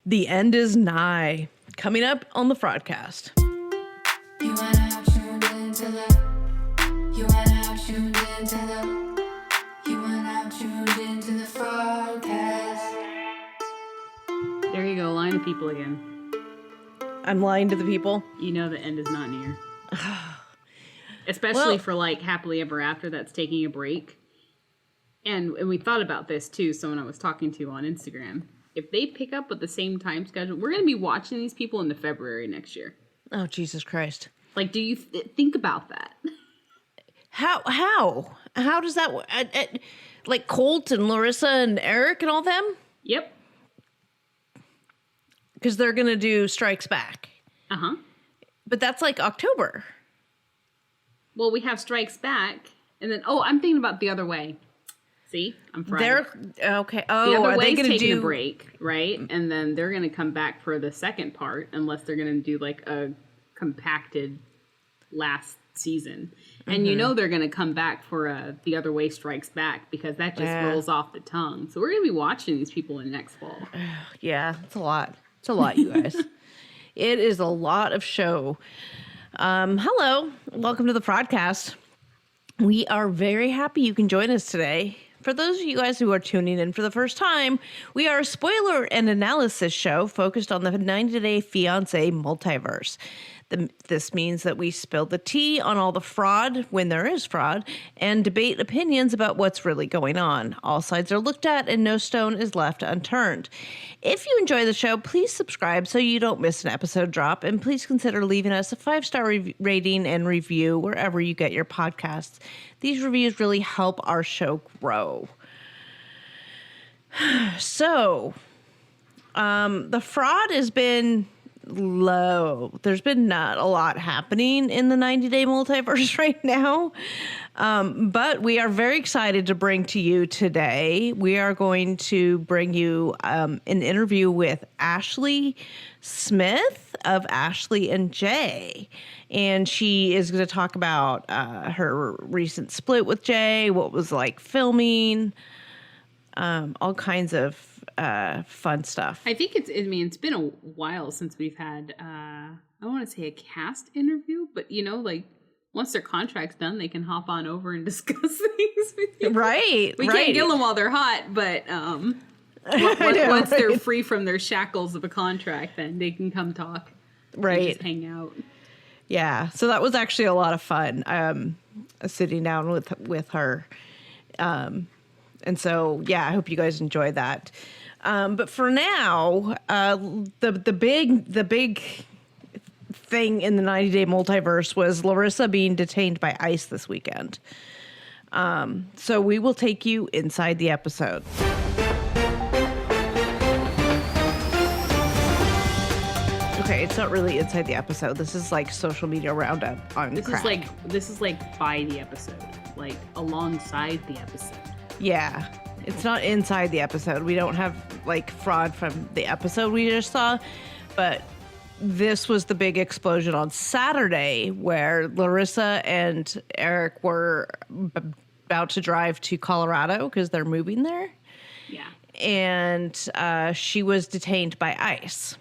The end is nigh. Coming up on the Fraudcast. You and I have tuned into the. You and I have tuned into the. You and I have tuned into the Fraudcast. There you go, lying to people again. I'm lying to the people. You know the end is not near. Especially for like happily ever after that's taking a break. And we thought about this too, someone I was talking to on Instagram. If they pick up with the same time schedule, we're going to be watching these people into February next year. Oh, Jesus Christ. Like, do you think about that? How does that, like Colt and Larissa and Eric and all them? Yep. Because they're going to do Strikes Back. Uh-huh. But that's like October. Well, we have Strikes Back, and then, I'm thinking about The Other Way. See? I'm fried. They're, okay. Oh, The Other are they Way's going to taking do a break, right? And then they're going to come back for the second part, unless they're going to do like a compacted last season. And you know they're going to come back for The Other Way Strikes Back, because that just rolls off the tongue. So we're going to be watching these people in next fall. Yeah, it's a lot. It's a lot, you guys. It is a lot of show. Hello. Welcome to the Fraudcast. We are very happy you can join us today. For those of you guys who are tuning in for the first time, we are a spoiler and analysis show focused on the 90-Day Fiance multiverse. This means that we spill the tea on all the fraud, when there is fraud, and debate opinions about what's really going on. All sides are looked at and no stone is left unturned. If you enjoy the show, please subscribe so you don't miss an episode drop, and please consider leaving us a 5-star rating and review wherever you get your podcasts. These reviews really help our show grow. So, the fraud has been low. There's been not a lot happening in the 90-Day multiverse right now. But we are very excited to bring to you today. We are going to bring you an interview with Ashley Smith of Ashley and Jay. And she is going to talk about her recent split with Jay, what it was like filming, all kinds of fun stuff. I think it's been a while since we've had, I want to say a cast interview, but like once their contract's done, they can hop on over and discuss things with you. Right. We can't kill them while they're hot, but once they're free from their shackles of a contract, then they can come talk. Right. And just hang out. Yeah. So that was actually a lot of fun, sitting down with her. And so, yeah, I hope you guys enjoy that. But for now, the big thing in the 90-Day multiverse was Larissa being detained by ICE this weekend. So we will take you inside the episode. Okay, it's not really inside the episode. This is like social media roundup on crack. This is like by the episode, like alongside the episode. Yeah, it's not inside the episode. We don't have like fraud from the episode we just saw, but this was the big explosion on Saturday where Larissa and Eric were about to drive to Colorado because they're moving there. Yeah. And she was detained by ICE.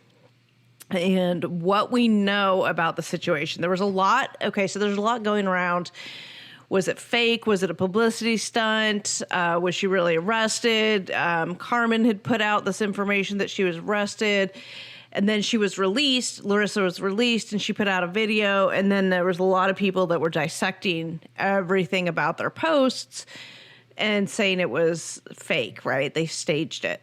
And what we know about the situation, there was a lot. Okay, so there's a lot going around. Was it fake? Was it a publicity stunt? Was she really arrested? Carmen had put out this information that she was arrested. And then she was released. Larissa was released and she put out a video. And then there was a lot of people that were dissecting everything about their posts and saying it was fake, right? They staged it.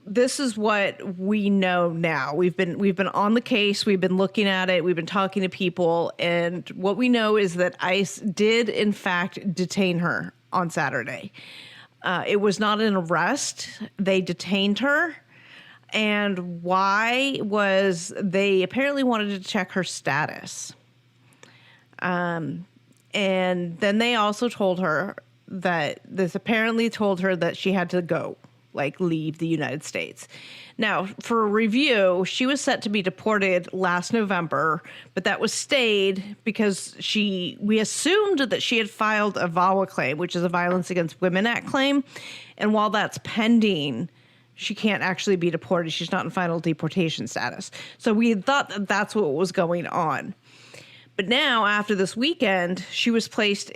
This is what we know now. We've been on the case. We've been looking at it. We've been talking to people. And what we know is that ICE did, in fact, detain her on Saturday. It was not an arrest. They detained her. And why was they apparently wanted to check her status. And then they also told her that she had to go. Like leave the United States. Now, for a review, she was set to be deported last November, but that was stayed because we assumed that she had filed a VAWA claim, which is a Violence Against Women Act claim. And while that's pending, she can't actually be deported. She's not in final deportation status. So we had thought that that's what was going on. But now, after this weekend,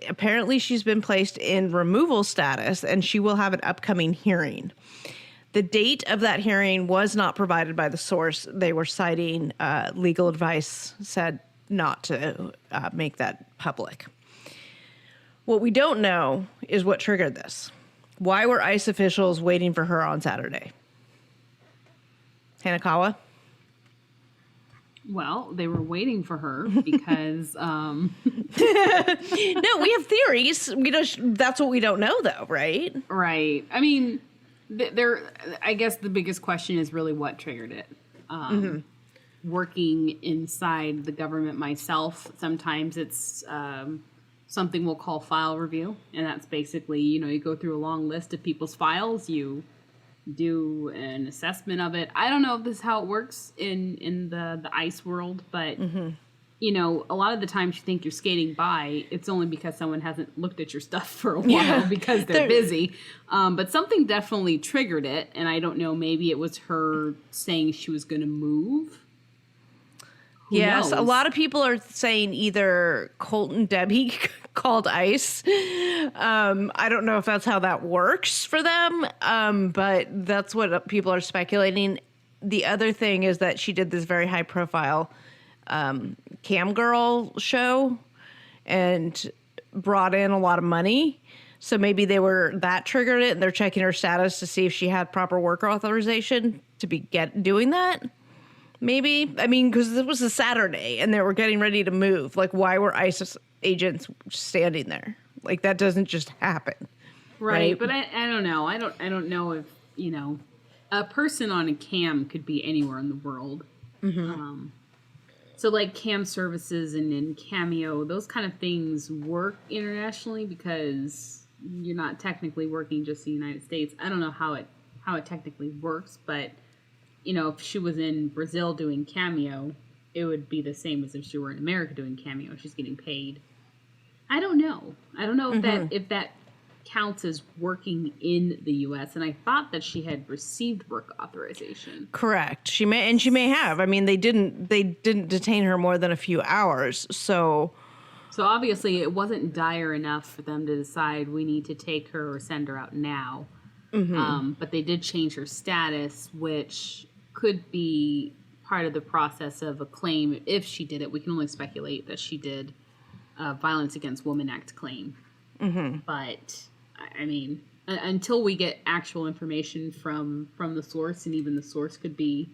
apparently she's been placed in removal status, and she will have an upcoming hearing. The date of that hearing was not provided by the source. They were citing legal advice, said not to make that public. What we don't know is what triggered this. Why were ICE officials waiting for her on Saturday? Hanekawa? Well, they were waiting for her because No, we have theories. That's what we don't know, though, right? right. I mean, I guess the biggest question is really what triggered it. Working inside the government myself, sometimes it's something we'll call file review, and that's basically, you go through a long list of people's files, you do an assessment of it. I don't know if this is how it works in the ICE world, but a lot of the times you think you're skating by, it's only because someone hasn't looked at your stuff for a while because they're busy. But something definitely triggered it, and I don't know, maybe it was her saying she was going to move. Who knows? A lot of people are saying either Colt and Debbie called ICE. I don't know if that's how that works for them, but that's what people are speculating. The other thing is that she did this very high profile cam girl show and brought in a lot of money. So maybe that triggered it, and they're checking her status to see if she had proper work authorization to be doing that. Maybe. I mean, because it was a Saturday and they were getting ready to move. Like, why were ISIS agents standing there? Like, that doesn't just happen. Right. But I don't know. I don't know if, a person on a cam could be anywhere in the world. So like cam services and Cameo, those kind of things work internationally because you're not technically working just in the United States. I don't know how it technically works, but if she was in Brazil doing Cameo, it would be the same as if she were in America doing Cameo. She's getting paid. I don't know if that counts as working in the U.S. And I thought that she had received work authorization. Correct. She may have. I mean, they didn't detain her more than a few hours. So obviously it wasn't dire enough for them to decide we need to take her or send her out now. But they did change her status, which could be part of the process of a claim. If she did it, we can only speculate that she did a Violence Against Women Act claim. But I mean, until we get actual information from the source, and even the source could be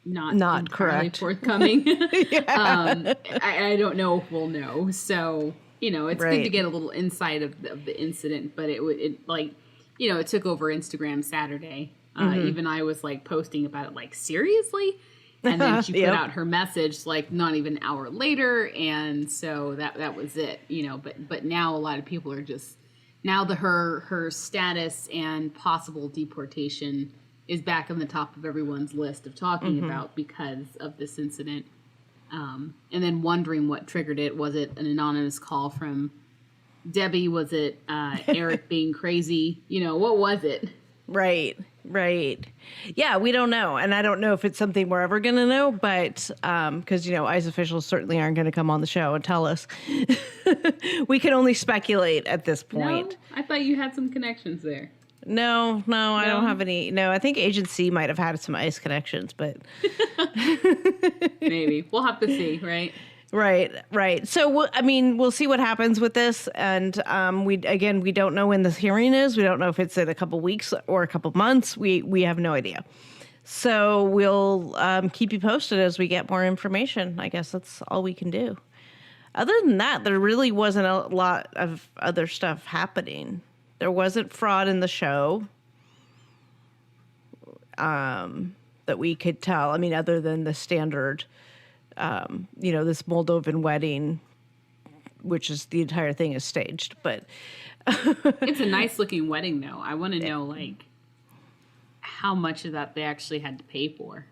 not correct, forthcoming. I don't know if we'll know. So it's good to get a little insight of the incident, but it took over Instagram Saturday. Even I was like posting about it, like, seriously? And then she put out her message like not even an hour later, and so that was it, but now a lot of people are just now her status and possible deportation is back on the top of everyone's list of talking about because of this incident. And then wondering what triggered it. Was it an anonymous call from Debbie? Was it Eric being crazy? What was it? Right. Yeah, we don't know. And I don't know if it's something we're ever going to know, but because, ICE officials certainly aren't going to come on the show and tell us. We can only speculate at this point. No? I thought you had some connections there. No, I don't have any. No, I think Agent C might have had some ICE connections, but maybe we'll have to see, right? Right. So, we'll see what happens with this, and we don't know when this hearing is. We don't know if it's in a couple weeks or a couple months. We have no idea. So we'll keep you posted as we get more information. I guess that's all we can do. Other than that, there really wasn't a lot of other stuff happening. There wasn't fraud in the show that we could tell. I mean, other than the standard, this Moldovan wedding, which is the entire thing is staged. But it's a nice looking wedding, though. I want to know, like, how much of that they actually had to pay for.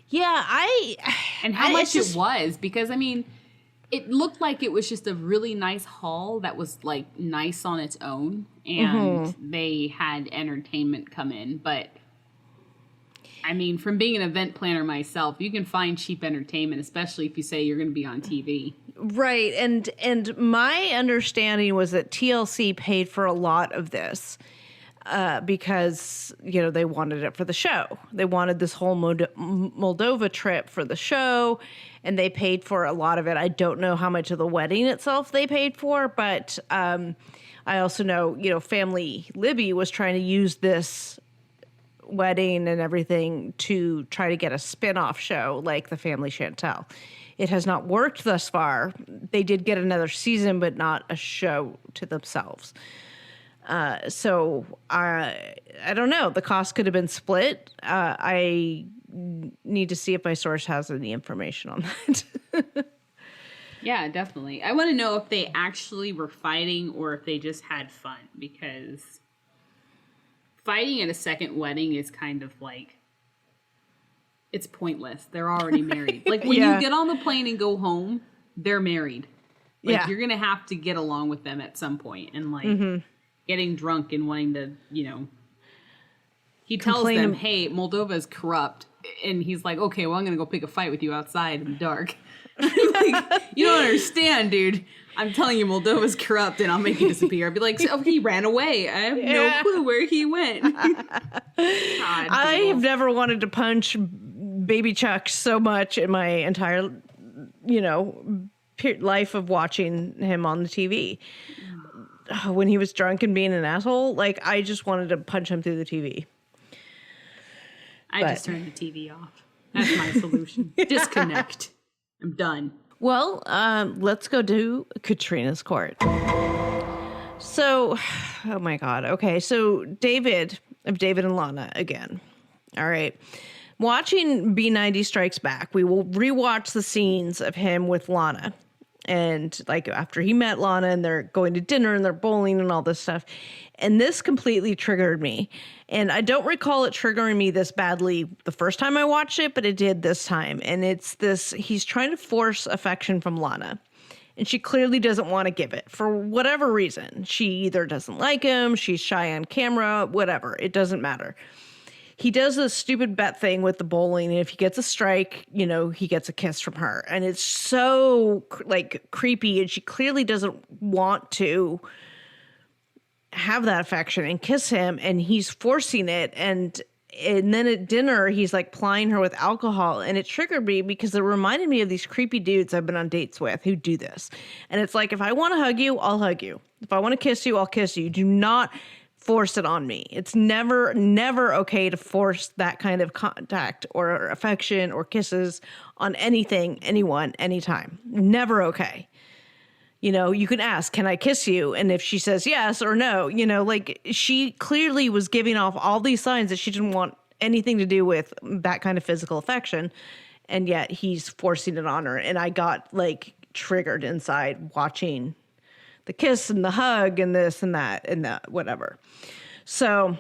Yeah, and how much it was, because I mean, It looked like it was just a really nice hall that was like nice on its own, and they had entertainment come in. But I mean, from being an event planner myself, you can find cheap entertainment, especially if you say you're going to be on TV. Right. And my understanding was that TLC paid for a lot of this because, they wanted it for the show. They wanted this whole Moldova trip for the show, and they paid for a lot of it. I don't know how much of the wedding itself they paid for, but I also know, Family Libby was trying to use this wedding and everything to try to get a spin-off show like the Family Chantel. It has not worked thus far. They did get another season, but not a show to themselves. So I don't know. The cost could have been split. I need to see if my source has any information on that. Yeah, definitely. I want to know if they actually were fighting or if they just had fun, because fighting at a second wedding is kind of like, it's pointless. They're already married. Like when you get on the plane and go home, they're married. Like you're going to have to get along with them at some point, and like getting drunk and wanting to, he tells them, hey, Moldova is corrupt. And he's like, okay, well, I'm going to go pick a fight with you outside in the dark. Like, you don't understand, dude. I'm telling you, Moldova's corrupt, and I'll make you disappear. I'd be like, oh, he ran away. I have no clue where he went. I have never wanted to punch Baby Chuck so much in my entire, life of watching him on the TV. When he was drunk and being an asshole, like, I just wanted to punch him through the TV. I just turned the TV off. That's my solution. Disconnect. I'm done. Well, let's go to Katrina's court. So, oh my God. Okay, so David and Lana again. All right. Watching B90 Strikes Back, we will rewatch the scenes of him with Lana. And like after he met Lana and they're going to dinner and they're bowling and all this stuff. And this completely triggered me. And I don't recall it triggering me this badly the first time I watched it, but it did this time. And it's this, he's trying to force affection from Lana. And she clearly doesn't want to give it for whatever reason. She either doesn't like him, she's shy on camera, whatever. It doesn't matter. He does this stupid bet thing with the bowling, and if he gets a strike, he gets a kiss from her. And it's so, like, creepy, and she clearly doesn't want to have that affection and kiss him, and he's forcing it. And then at dinner, he's, like, plying her with alcohol, and it triggered me because it reminded me of these creepy dudes I've been on dates with who do this. And it's like, if I want to hug you, I'll hug you. If I want to kiss you, I'll kiss you. Do not force it on me. It's never okay to force that kind of contact or affection or kisses on anything, anyone, anytime. Never okay. You can ask, can I kiss you? And if she says yes or no, like she clearly was giving off all these signs that she didn't want anything to do with that kind of physical affection. And yet he's forcing it on her. And I got like triggered inside watching the kiss and the hug and this and that and that, whatever. So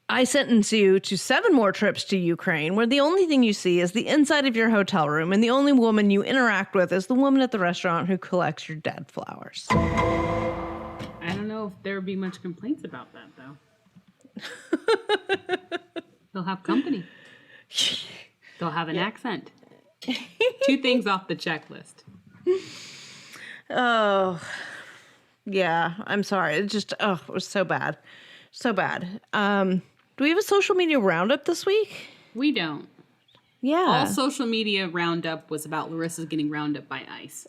I sentence you to 7 more trips to Ukraine, where the only thing you see is the inside of your hotel room, and the only woman you interact with is the woman at the restaurant who collects your dead flowers. I don't know if there would be much complaints about that, though. They'll have company. They'll have an accent. 2 things off the checklist. Oh, yeah. I'm sorry. It was so bad. So bad. Do we have a social media roundup this week? We don't. Yeah. All social media roundup was about Larissa getting round up by ICE.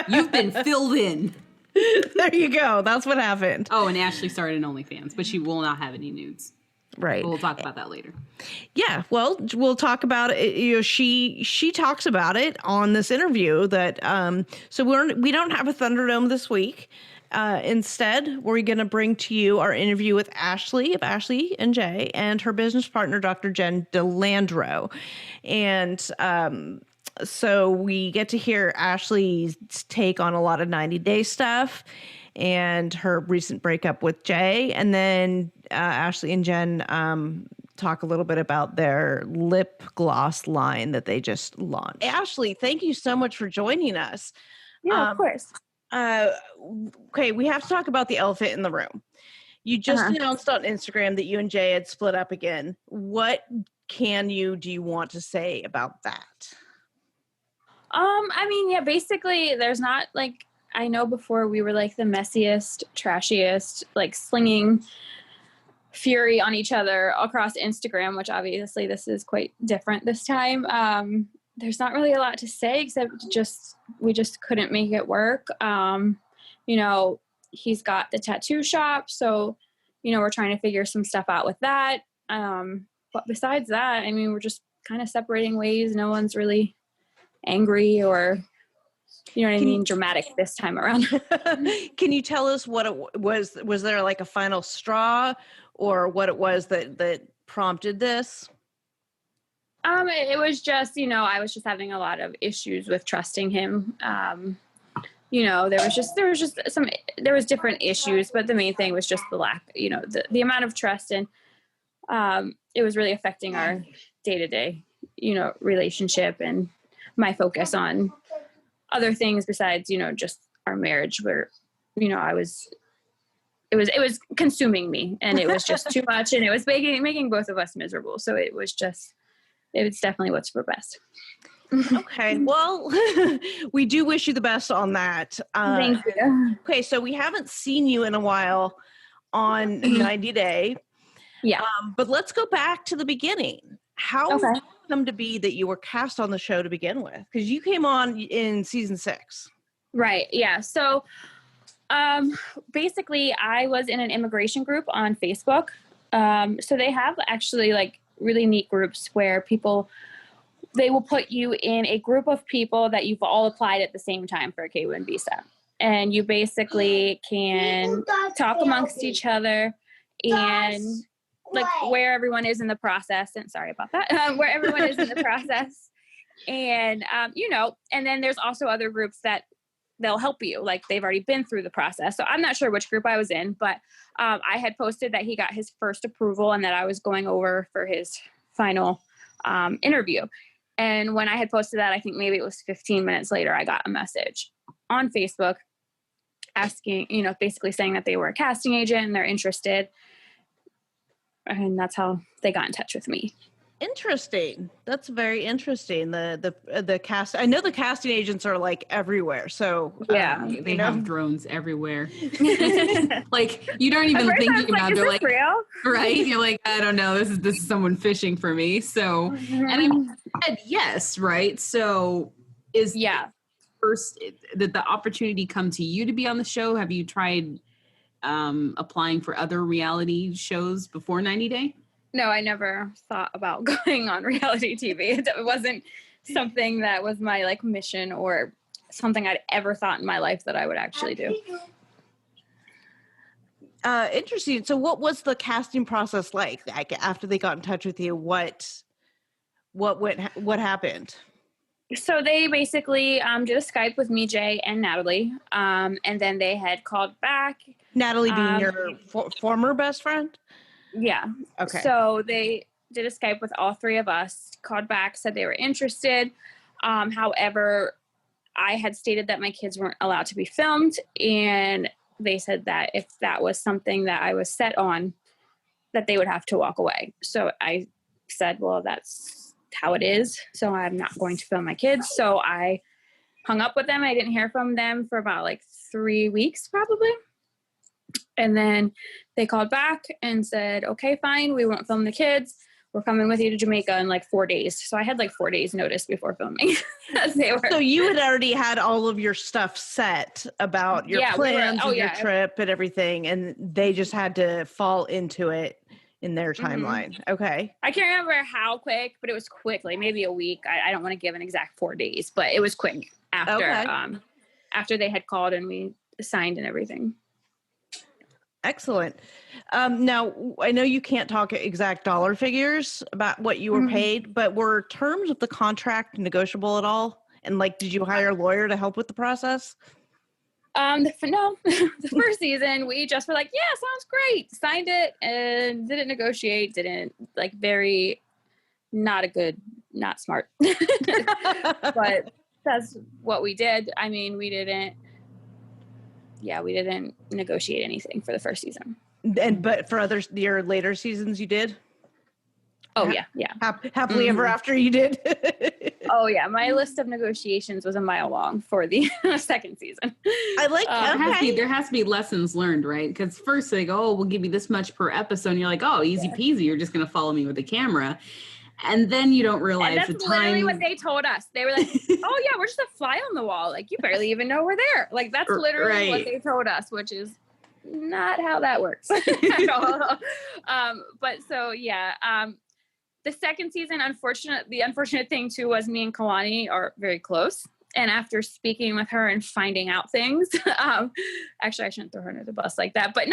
You've been filled in. There you go. That's what happened. Oh, and Ashley started an OnlyFans, but she will not have any nudes. Right. We'll talk about that later. Yeah, well, we'll talk about it. She talks about it on this interview that so we don't have a Thunderdome this week. Instead, we're going to bring to you our interview with Ashley of Ashley and Jay and her business partner, Dr. Jen DeLandro. And so we get to hear Ashley's take on a lot of 90 Day stuff and her recent breakup with Jay. And then Ashley and Jen talk a little bit about their lip gloss line that they just launched. Ashley, thank you so much for joining us. Yeah, of course. Okay, we have to talk about the elephant in the room. You just announced on Instagram that you and Jay had split up again. What do you want to say about that? I mean, yeah, basically there's not like, I know before we were like the messiest, trashiest, like slinging fury on each other across Instagram, which obviously this is quite different this time. There's not really a lot to say except we just couldn't make it work. You know, he's got the tattoo shop, so, you know, we're trying to figure some stuff out with that. But besides that, I mean, we're just kind of separating ways. No one's really angry or, you know what I mean, dramatic this time around. Can you tell us what it was? Was there like a final straw or what it was that prompted this? It was just, you know, I was just having a lot of issues with trusting him. You know, there was different issues, but the main thing was just the lack, you know, the amount of trust, and it was really affecting our day-to-day, you know, relationship and my focus on other things besides, you know, just our marriage, where, you know, it was consuming me, and it was just too much, and it was making both of us miserable. So it was definitely what's for best. Okay. Well, we do wish you the best on that. Thank you. Okay. So we haven't seen you in a while on 90 Day. Yeah. But let's go back to the beginning. How did it come to be that you were cast on the show to begin with? Because you came on in season 6. Right. Yeah. So basically I was in an immigration group on Facebook. So they have actually like really neat groups where they will put you in a group of people that you've all applied at the same time for a K-1 visa. And you basically can talk amongst each other and like where everyone is in the process. And sorry about that, where everyone is in the process. And, you know, and then there's also other groups that they'll help you. Like they've already been through the process. So I'm not sure which group I was in, but I had posted that he got his first approval and that I was going over for his final interview. And when I had posted that, I think maybe it was 15 minutes later, I got a message on Facebook asking, you know, basically saying that they were a casting agent and they're interested. And that's how they got in touch with me. Interesting. That's very interesting. The cast. I know the casting agents are like everywhere. So yeah, they have drones everywhere. Like you don't even think about. They're like, real? Right? You're like, I don't know. This is someone fishing for me. So, and I said yes, right? So first did the opportunity come to you to be on the show? Have you tried applying for other reality shows before 90 Day? No, I never thought about going on reality TV. It wasn't something that was my like mission or something I'd ever thought in my life that I would actually do. Interesting. So what was the casting process like after they got in touch with you? What happened? So they basically did a Skype with me, Jay, and Natalie. And then they had called back. Natalie being your former best friend? Yeah. Okay. So they did a Skype with all three of us, called back, said they were interested. However, I had stated that my kids weren't allowed to be filmed. And they said that if that was something that I was set on, that they would have to walk away. So I said, well, that's how it is. So I'm not going to film my kids. So I hung up with them. I didn't hear from them for about like 3 weeks probably. And then they called back and said, okay, fine. We won't film the kids. We're coming with you to Jamaica in like 4 days. So I had like 4 days notice before filming. So you had already had all of your stuff set about your plans and your trip and everything. And they just had to fall into it in their timeline. Mm-hmm. Okay. I can't remember how quick, but it was quick, like maybe a week. I don't want to give an exact 4 days, but it was quick after they had called and we signed and everything. Excellent. Now, I know you can't talk exact dollar figures about what you were paid, but were terms of the contract negotiable at all? And like, did you hire a lawyer to help with the process? No, the first season, we just were like, yeah, sounds great. Signed it and didn't negotiate, not smart. But that's what we did. I mean, we didn't negotiate anything for the first season. But for your later seasons, you did? Oh, yeah. Happily ever after you did? Oh, yeah. My list of negotiations was a mile long for the second season. I like there has to be lessons learned, right? Because first they go, oh, we'll give you this much per episode. And you're like, oh, easy peasy. You're just going to follow me with the camera. And then you don't realize and that's literally what they told us. They were like, oh, yeah, we're just a fly on the wall. Like, you barely even know we're there. Like, that's literally what they told us, which is not how that works at all. But so, yeah. The second season, the unfortunate thing too was me and Kalani are very close. And after speaking with her and finding out things, actually I shouldn't throw her under the bus like that, but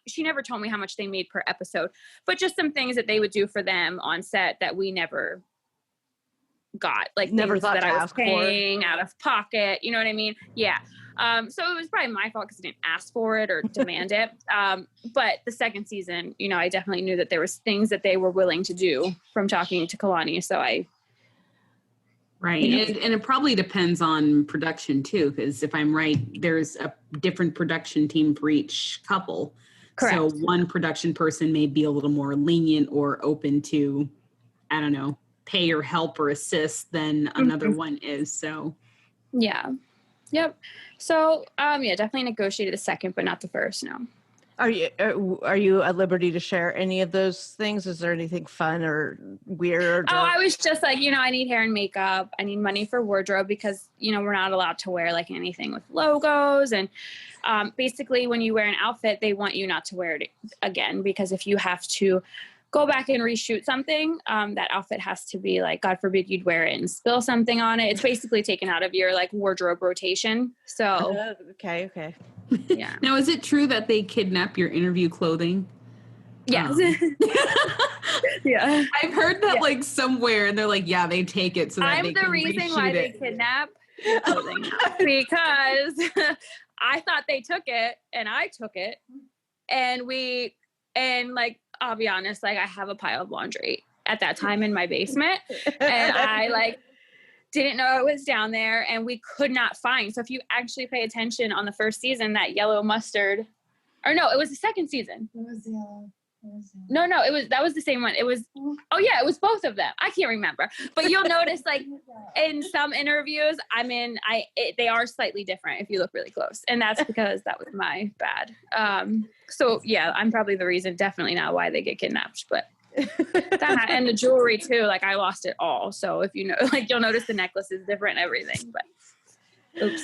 she never told me how much they made per episode, but just some things that they would do for them on set that we never got, like never thought that to I was ask paying for. out of pocket. You know what I mean? Yeah. So it was probably my fault because I didn't ask for it or demand it. But the second season, I definitely knew that there was things that they were willing to do from talking to Kalani. So Right. And it probably depends on production too, because if I'm right, there's a different production team for each couple. Correct. So one production person may be a little more lenient or open to, I don't know, pay or help or assist than another one is. So yeah. Yep. So, definitely negotiated the second, but not the first. No. Are you at liberty to share any of those things? Is there anything fun or weird? Oh, I was just like, I need hair and makeup. I need money for wardrobe because, we're not allowed to wear like anything with logos. And basically when you wear an outfit, they want you not to wear it again, because if you have to go back and reshoot something, that outfit has to be like, God forbid you'd wear it and spill something on it. It's basically taken out of your like wardrobe rotation. So okay. Yeah. Now, is it true that they kidnap your interview clothing? Yes. Yeah. I've heard that like somewhere, and they're like, yeah, they take it so that I'm they the can reason reshoot why it. they kidnap your clothing because I thought they took it and I took it, and like, I'll be honest, like I have a pile of laundry at that time in my basement, and I like didn't know it was down there, and we could not find. So if you actually pay attention on the first season, that yellow mustard, or no, it was the second season. It was yellow. No, that was the same one. It was, it was both of them. I can't remember, but you'll notice like in some interviews they are slightly different if you look really close. And that's because that was my bad. So yeah, I'm probably the reason, definitely not why they get kidnapped, but that and the jewelry too. Like I lost it all. So if like you'll notice the necklace is different and everything, but oops.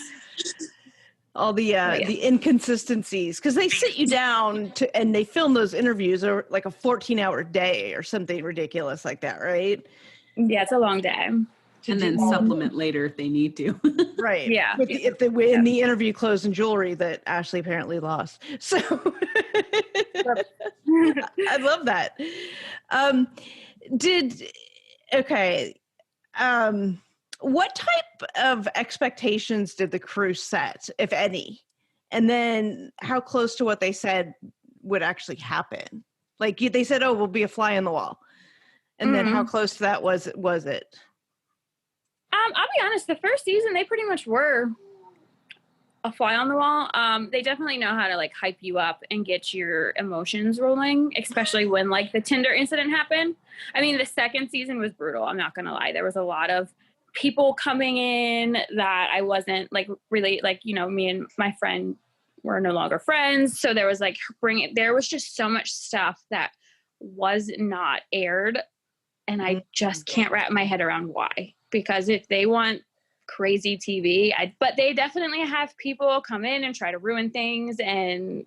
All the inconsistencies, because they sit you down and they film those interviews over like a 14-hour day or something ridiculous like that, right? Yeah, it's a long day. And then supplement later if they need to. Right. Yeah. With the interview clothes and jewelry that Ashley apparently lost. So I love that. What type of expectations did the crew set, if any? And then how close to what they said would actually happen? Like they said, oh, we'll be a fly on the wall. And then how close to that was it? I'll be honest, the first season, they pretty much were a fly on the wall. They definitely know how to like hype you up and get your emotions rolling, especially when like the Tinder incident happened. I mean, the second season was brutal. I'm not going to lie. There was a lot of people coming in that I wasn't like really like, me and my friend were no longer friends. So there was like there was just so much stuff that was not aired. And I just can't wrap my head around why, because if they want crazy TV, but they definitely have people come in and try to ruin things, and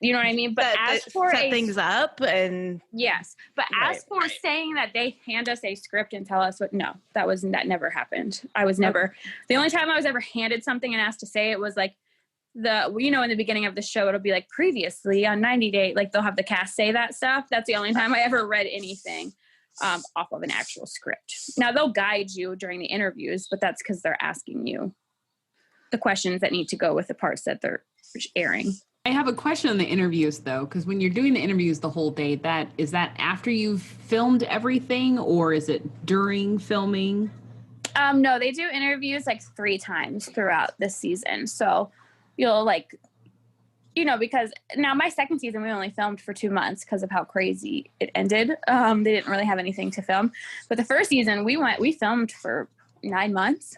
you know what I mean? But as for set things up and yes, but as for saying that they hand us a script and tell us that never happened. I was never, the only time I was ever handed something and asked to say it was like in the beginning of the show, it'll be like previously on 90 Day, like they'll have the cast say that stuff. That's the only time I ever read anything off of an actual script. Now they'll guide you during the interviews, but that's because they're asking you. the questions that need to go with the parts that they're airing. I have a question on the interviews though, because when you're doing the interviews the whole day, is that after you've filmed everything or is it during filming? No, they do interviews like 3 times throughout the season. So you'll like, you know, because now my second season, we only filmed for 2 months because of how crazy it ended. They didn't really have anything to film. But the first season we filmed for 9 months.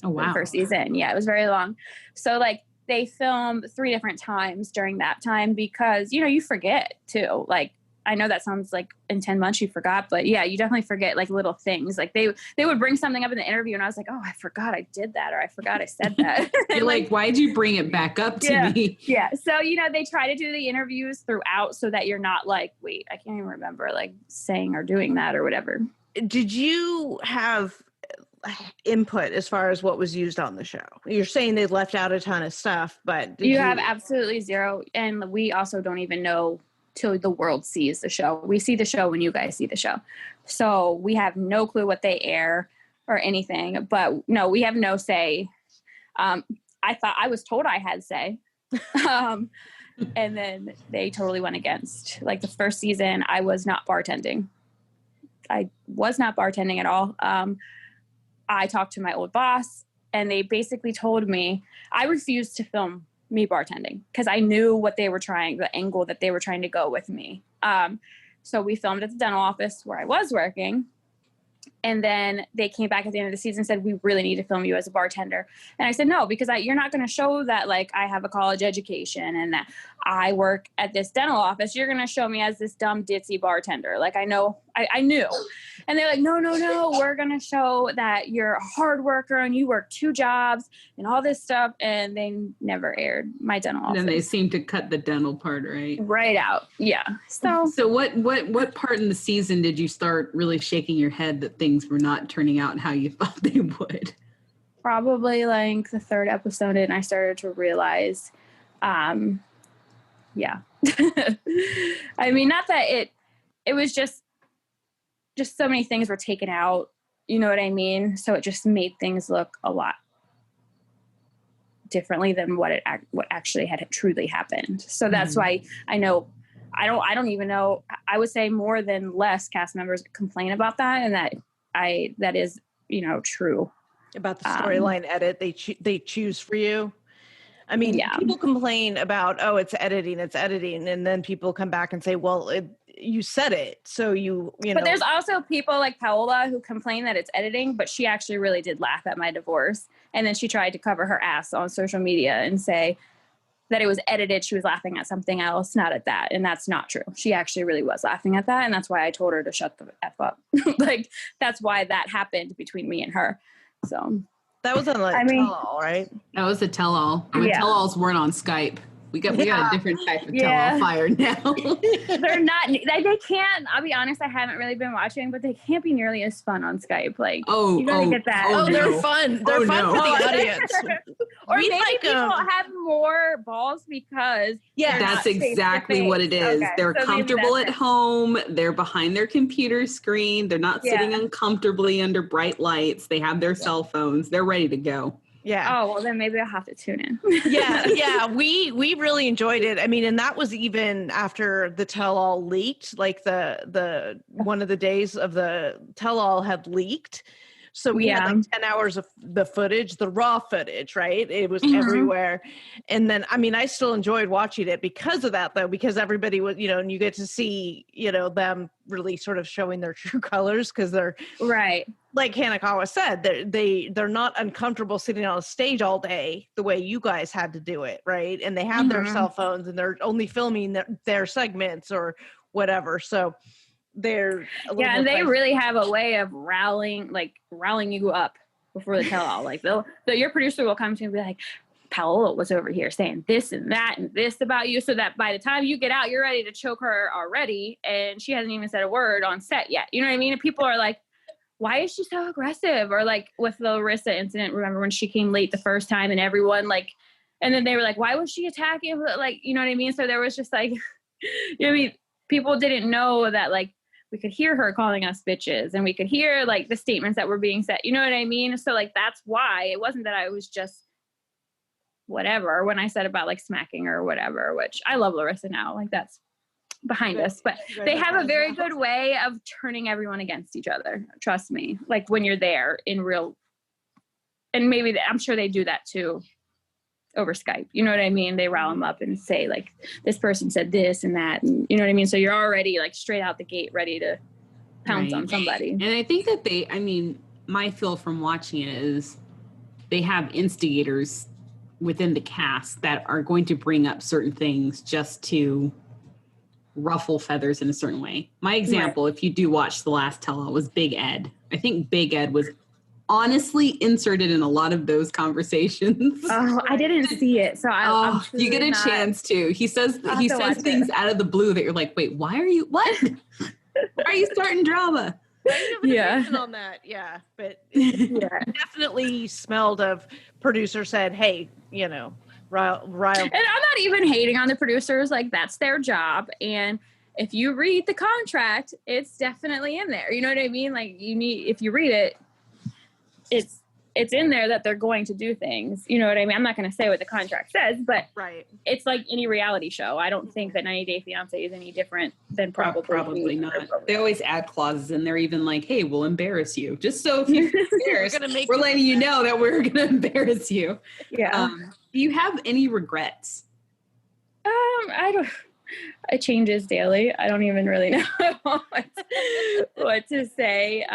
Oh, wow. The first season. Yeah, it was very long. So like they filmed 3 different times during that time because, you know, you forget too. Like, I know that sounds like in 10 months you forgot, but yeah, you definitely forget like little things. Like they would bring something up in the interview and I was like, oh, I forgot I did that, or I forgot I said that. You're like, why'd you bring it back up to me? Yeah. So, you know, they try to do the interviews throughout so that you're not like, wait, I can't even remember like saying or doing that or whatever. Did you have input as far as what was used on the show? You're saying they left out a ton of stuff, but you have absolutely zero. And we also don't even know till the world sees the show. We see the show when you guys see the show. So we have no clue what they air or anything, but no, we have no say. I was told I had say. And then they totally went against. Like the first season, I was not bartending. I was not bartending at all. I talked to my old boss and they basically told me I refused to film me bartending because I knew what they were the angle that they were trying to go with me. So we filmed at the dental office where I was working. And then they came back at the end of the season and said, we really need to film you as a bartender. And I said, no, because you're not going to show that like I have a college education and that I work at this dental office. You're going to show me as this dumb ditzy bartender. Like I knew. And they're like, no, we're going to show that you're a hard worker and you work 2 jobs and all this stuff. And they never aired my dental office. And then they seem to cut the dental part, right? Right out. Yeah. So what part in the season did you start really shaking your head that things were not turning out how you thought they would? Probably like the 3rd episode and I started to realize, yeah. I mean, not that it was just so many things were taken out, you know what I mean? So it just made things look a lot differently than what actually had truly happened. So that's why I know, I don't even know, I would say more than less cast members complain about that. And that is, you know, true. About the storyline edit they choose for you. I mean, people complain about, oh, it's editing. And then people come back and say, well, you said it. So you know. But there's also people like Paola who complain that it's editing, but she actually really did laugh at my divorce. And then she tried to cover her ass on social media and say that it was edited. She was laughing at something else, not at that. And that's not true. She actually really was laughing at that. And that's why I told her to shut the F up. Like, that's why that happened between me and her. So. That was a tell-all, right? That was a tell-all. Tell-alls weren't on Skype. We got a different type of tell-all fire now. They're not. They can't. I'll be honest. I haven't really been watching, but they can't be nearly as fun on Skype. Like, you gotta get that. They're fun. They're fun for the audience. Or maybe people have more balls because that's exactly what it is. Okay. They're comfortable at home. They're behind their computer screen. They're not sitting uncomfortably under bright lights. They have their cell phones. They're ready to go. Yeah. Oh, well, then maybe I'll have to tune in. Yeah. We really enjoyed it. I mean, and that was even after the tell-all leaked, like the one of the days of the tell-all had leaked. So we had like 10 hours of the footage, the raw footage, right? It was everywhere. And then, I mean, I still enjoyed watching it because of that, though, because everybody was, you know, and you get to see, you know, them really sort of showing their true colors because they're right. Like Hanekawa said, they're not uncomfortable sitting on a stage all day the way you guys had to do it, right? And they have their cell phones and they're only filming their segments or whatever. So they're and they really have a way of rallying you up before the tell-all. Like your producer will come to you and be like, Paola was over here saying this and that and this about you, so that by the time you get out, you're ready to choke her already, and she hasn't even said a word on set yet. You know what I mean? And people are like, why is she so aggressive? Or like with the Larissa incident, remember when she came late the first time and everyone like, and then they were like, why was she attacking? Like, you know what I mean? So there was just like, you know what I mean? People didn't know that like we could hear her calling us bitches and we could hear like the statements that were being said. You know what I mean? So like, that's why it wasn't that I was just whatever when I said about like smacking her or whatever, which I love Larissa now. Like that's behind us, but they have a very good way of turning everyone against each other. Trust me. Like when you're there in real, and maybe I'm sure they do that too over Skype. You know what I mean? They rile them up and say like, this person said this and that, and you know what I mean? So you're already like straight out the gate ready to pounce on somebody. And I think that my feel from watching it is they have instigators within the cast that are going to bring up certain things just to ruffle feathers in a certain way. My example, if you do watch The Last Tell-All, was Big Ed. I think Big Ed was honestly inserted in a lot of those conversations. Oh, I didn't see it, so I'm you get a chance to. He says things out of the blue that you're like, wait, why are you? What? Why are you starting drama? Yeah, on that, yeah, but definitely smelled of producer said, hey, you know, rile. And I'm not even hating on the producers, like that's their job, and if you read the contract, it's definitely in there. You know what I mean? Like if you read it, it's in there that they're going to do things. You know what I mean? I'm not going to say what the contract says, but it's like any reality show. I don't think that 90 Day Fiance is any different than probably not. They always add clauses in there, even like, hey, we'll embarrass you. Just so if you're embarrassed, we're letting you know that we're going to embarrass you. Yeah. Do you have any regrets? I don't. It changes daily. I don't even really know what to say.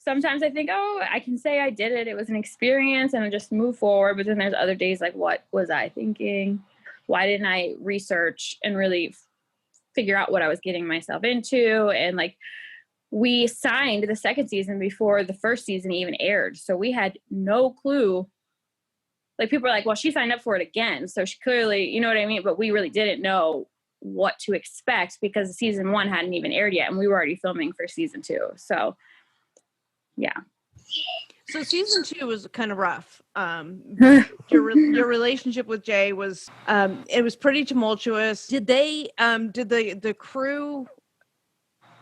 Sometimes I think, I can say I did it. It was an experience and I just move forward. But then there's other days like, what was I thinking? Why didn't I research and really figure out what I was getting myself into? And like, we signed the second season before the first season even aired. So we had no clue. Like people are like, well, she signed up for it again. So she clearly, you know what I mean? But we really didn't know what to expect because season 1 hadn't even aired yet. And we were already filming for season 2. So yeah. So season 2 was kind of rough. Your relationship with Jay was it was pretty tumultuous. Did the crew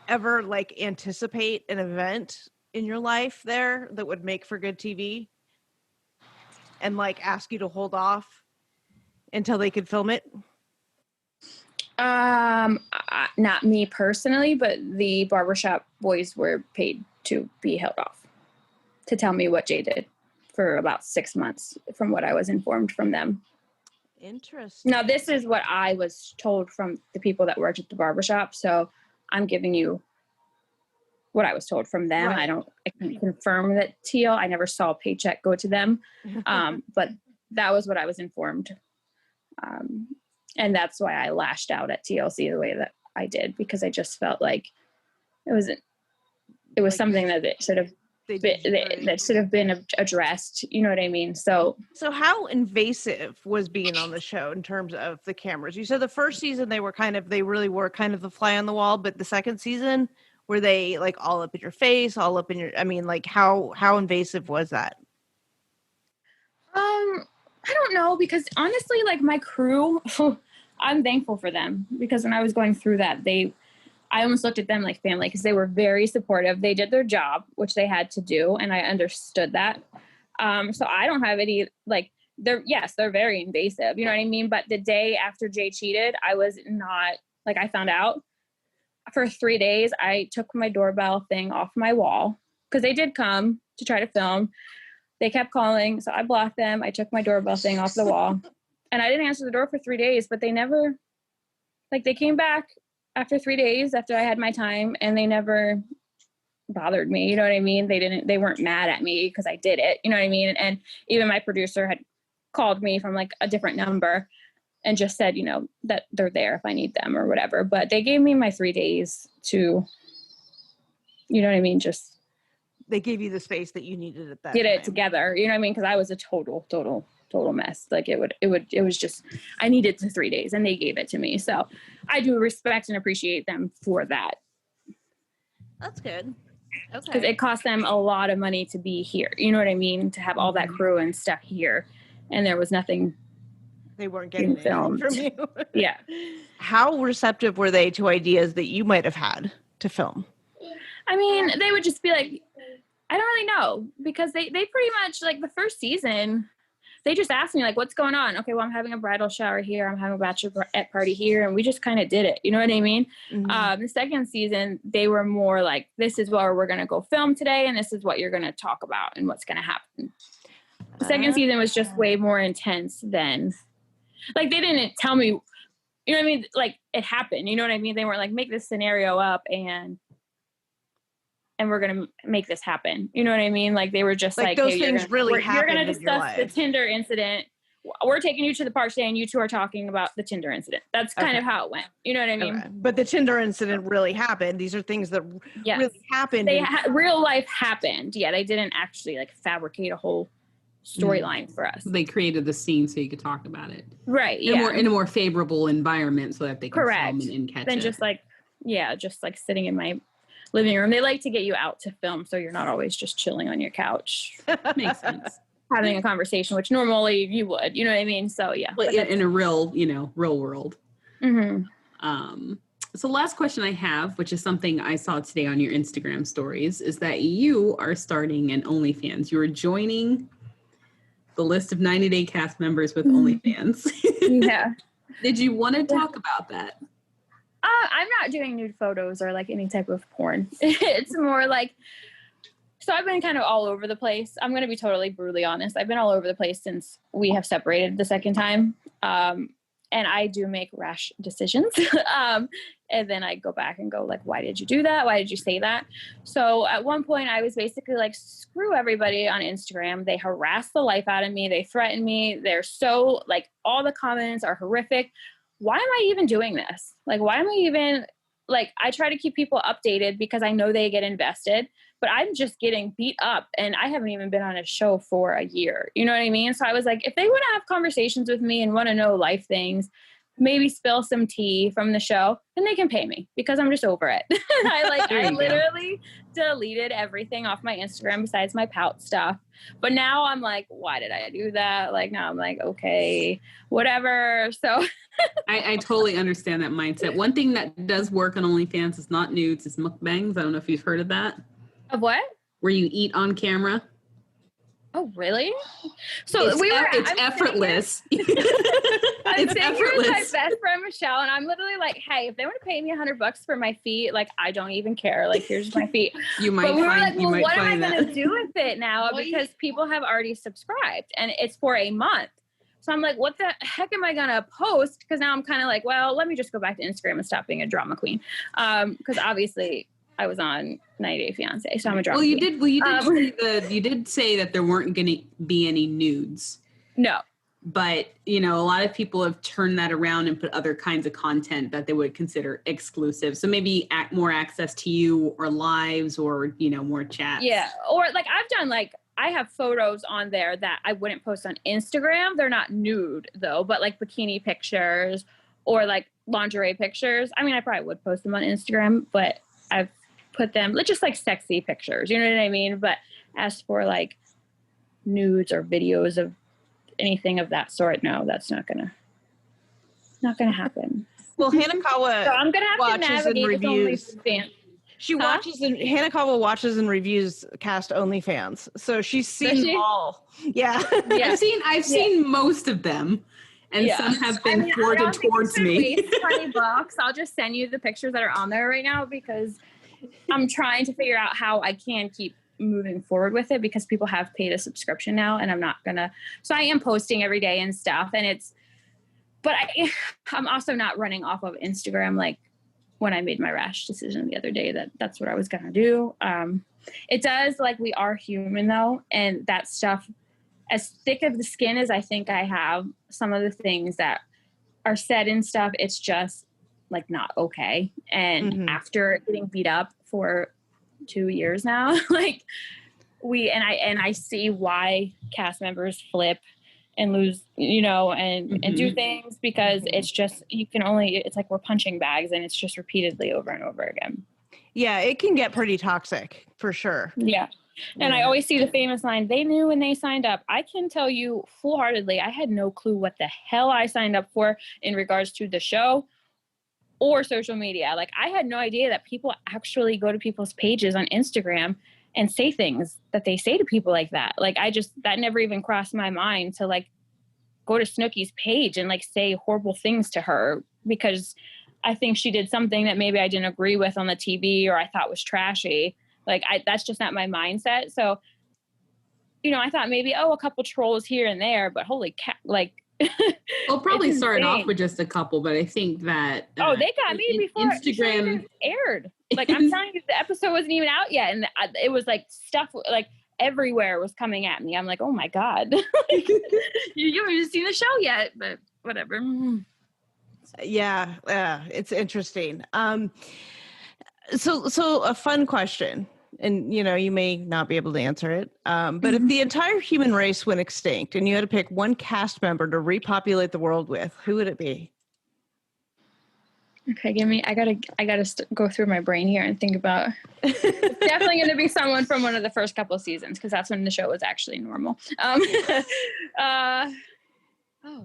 ever like anticipate an event in your life there that would make for good TV and like ask you to hold off until they could film it? Not me personally, but the barbershop boys were paid to be held off to tell me what Jay did for about 6 months from what I was informed from them. Interesting. Now, this is what I was told from the people that worked at the barbershop. So I'm giving you what I was told from them. Right. I can confirm that Teal, I never saw a paycheck go to them. But that was what I was informed. And that's why I lashed out at TLC the way that I did, because I just felt like it was like, something that it should have that should have been addressed. You know what I mean? So how invasive was being on the show in terms of the cameras? You said the first season they really were kind of the fly on the wall, but the second season, were they like all up in your face, all up in your? I mean, like how invasive was that? I don't know, because honestly, like my crew, I'm thankful for them, because when I was going through that, I almost looked at them like family, because they were very supportive. They did their job, which they had to do, and I understood that. So I don't have any, like, they're very invasive, you know what I mean? But the day after Jay cheated, I was not, like, I found out for 3 days, I took my doorbell thing off my wall, because they did come to try to film. They kept calling, so I blocked them. I took my doorbell thing off the wall, and I didn't answer the door for 3 days, but they never, like, they came back after 3 days after I had my time, and they never bothered me. You know what I mean? They weren't mad at me because I did it. You know what I mean? And even my producer had called me from like a different number and just said, you know, that they're there if I need them or whatever. But they gave me my 3 days to, you know what I mean? Just they gave you the space that you needed at that get time. It together. You know what I mean? Because I was a total mess. Like it was just, I needed the 3 days and they gave it to me. So I do respect and appreciate them for that. That's good. Okay. Because it cost them a lot of money to be here. You know what I mean? To have all that crew and stuff here. And there was nothing. They weren't getting filmed from you. Yeah. How receptive were they to ideas that you might have had to film? I mean, they would just be like, I don't really know, because they pretty much, like, the first season, they just asked me, like, what's going on? Okay, well, I'm having a bridal shower here. I'm having a bachelorette party here. And we just kind of did it. You know what I mean? The second season, they were more like, this is where we're going to go film today. And this is what you're going to talk about and what's going to happen. The second season was just way more intense than, like, they didn't tell me, you know what I mean? Like, it happened. You know what I mean? They weren't like, make this scenario up and we're going to make this happen. You know what I mean? Like, they were just like those hey, things really happened. You're going to in your discuss the life. Tinder incident. We're taking you to the park today and you two are talking about the Tinder incident. That's kind of how it went. You know what I mean? Okay. But the Tinder incident really happened. These are things that really happened. Real life happened. Yeah. They didn't actually like fabricate a whole storyline for us. They created the scene so you could talk about it. Right. In a more favorable environment so that they can Correct. film and catch Then it. just like sitting in my living room. They like to get you out to film so you're not always just chilling on your couch. Makes sense. Having a conversation, which normally you would, you know what I mean? So yeah. Well, in a real world. Mm-hmm. So last question I have, which is something I saw today on your Instagram stories, is that you are starting an OnlyFans. You are joining the list of 90-day cast members with OnlyFans. Yeah. Did you want to talk about that? I'm not doing nude photos or like any type of porn. It's more like, so I've been kind of all over the place. I'm going to be totally brutally honest. I've been all over the place since we have separated the second time. And I do make rash decisions. And then I go back and go like, why did you do that? Why did you say that? So at one point I was basically like, screw everybody on Instagram. They harass the life out of me. They threaten me. They're so like, all the comments are horrific. Why am I even doing this? Like, why am I even like, I try to keep people updated because I know they get invested, but I'm just getting beat up and I haven't even been on a show for a year. You know what I mean? So I was like, if they want to have conversations with me and want to know life things, maybe spill some tea from the show, then they can pay me because I'm just over it. I literally deleted everything off my Instagram besides my pout stuff. But now I'm like, why did I do that? Like, now I'm like, okay, whatever. So I totally understand that mindset. One thing that does work on OnlyFans is not nudes, it's mukbangs. I don't know if you've heard of that. Of what? Where you eat on camera. Oh, really? So it's effortless. I'm sitting here with my best friend Michelle, and I'm literally like, "Hey, if they want to pay me $100 for my feet, like I don't even care. Like here's my feet." You might. But we were like, "Well, what am I going to do with it now?" Because people have already subscribed, and it's for a month. So I'm like, "What the heck am I going to post?" Because now I'm kind of like, "Well, let me just go back to Instagram and stop being a drama queen," because obviously I was on 90 Day Fiance, so I'm a drama queen. You did say that there weren't going to be any nudes. No. But, a lot of people have turned that around and put other kinds of content that they would consider exclusive. So maybe more access to you or lives or, more chats. Yeah. Or like I've done I have photos on there that I wouldn't post on Instagram. They're not nude though, but like bikini pictures or like lingerie pictures. I mean, I probably would post them on Instagram, but I've put them just like sexy pictures. You know what I mean? But as for like nudes or videos of anything of that sort, no, that's not gonna happen. Well, Hanekawa so I'm gonna have to navigate and reviews. Hanekawa watches and reviews cast OnlyFans, so she's seen them all. Yeah, I've seen most of them, and some have been forwarded towards me. $20. I'll just send you the pictures that are on there right now because I'm trying to figure out how I can keep moving forward with it because people have paid a subscription now and I'm not gonna, so I am posting every day and stuff and I'm also not running off of Instagram like when I made my rash decision the other day that's what I was gonna do. It does, like, we are human though, and that stuff, as thick of the skin as I think I have, some of the things that are said and stuff, it's just like not okay. And after getting beat up for 2 years now, like I see why cast members flip and lose, and do things because it's just, it's like we're punching bags and it's just repeatedly over and over again. Yeah, it can get pretty toxic for sure. Yeah. And I always see the famous line, they knew when they signed up. I can tell you full-heartedly, I had no clue what the hell I signed up for in regards to the show or social media. Like, I had no idea that people actually go to people's pages on Instagram and say things that they say to people like that. Like, that never even crossed my mind to like go to Snooki's page and like say horrible things to her because I think she did something that maybe I didn't agree with on the TV or I thought was trashy. Like, that's just not my mindset. So, you know, I thought maybe, a couple trolls here and there, but holy like, Well, probably started off with just a couple, but I think that they got me before Instagram even aired. Like, I'm telling you, the episode wasn't even out yet, and it was like stuff like everywhere was coming at me. I'm like, oh my god, you haven't even seen the show yet, but whatever. Yeah, it's interesting. So a fun question. And, you know, you may not be able to answer it. But if the entire human race went extinct and you had to pick one cast member to repopulate the world with, who would it be? Okay, I gotta go through my brain here and think about. It's definitely going to be someone from one of the first couple of seasons because that's when the show was actually normal. Oh